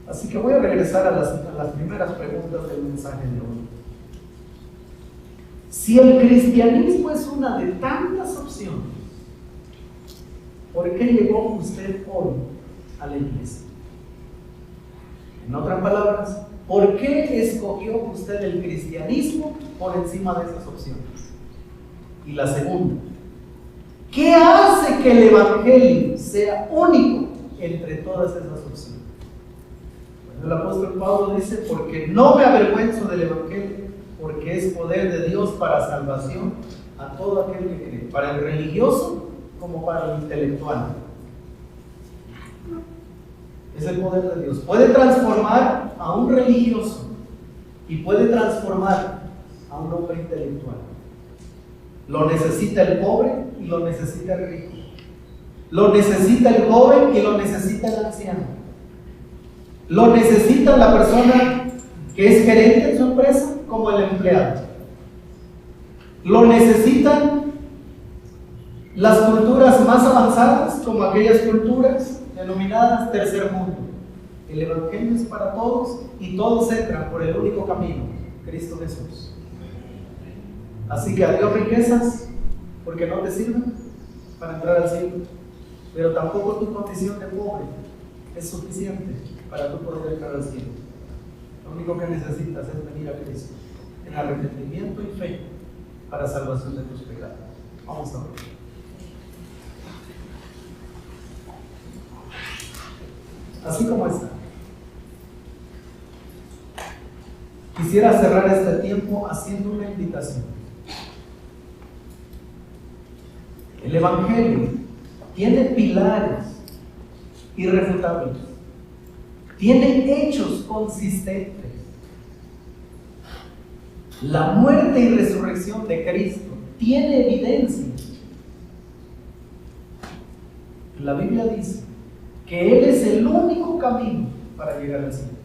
así que voy a regresar a las primeras preguntas del mensaje de hoy. Si el cristianismo es una de tantas opciones, ¿por qué llegó usted hoy a la iglesia? En otras palabras, ¿por qué escogió usted el cristianismo por encima de esas opciones? Y la segunda, ¿qué hace que el evangelio sea único entre todas esas opciones? Bueno, el apóstol Pablo dice: porque no me avergüenzo del evangelio, porque es poder de Dios para salvación a todo aquel que cree, para el religioso como para el intelectual. Es el poder de Dios. Puede transformar a un religioso y puede transformar a un hombre intelectual. Lo necesita el pobre y lo necesita el rico. Lo necesita el joven y lo necesita el anciano. Lo necesita la persona que es gerente en su empresa como el empleado. Lo necesitan las culturas más avanzadas, como aquellas culturas denominadas tercer mundo. El evangelio es para todos y todos entran por el único camino, Cristo Jesús. Así que adiós riquezas, porque no te sirven para entrar al cielo, pero tampoco tu condición de pobre es suficiente para tú poder entrar al cielo. Lo único que necesitas es venir a Cristo en arrepentimiento y fe para salvación de tus pecados. Vamos a ver. Así como está. Quisiera cerrar este tiempo haciendo una invitación. El Evangelio tiene pilares irrefutables, tiene hechos consistentes. La muerte y resurrección de Cristo tiene evidencia. La Biblia dice que Él es el único camino para llegar al cielo.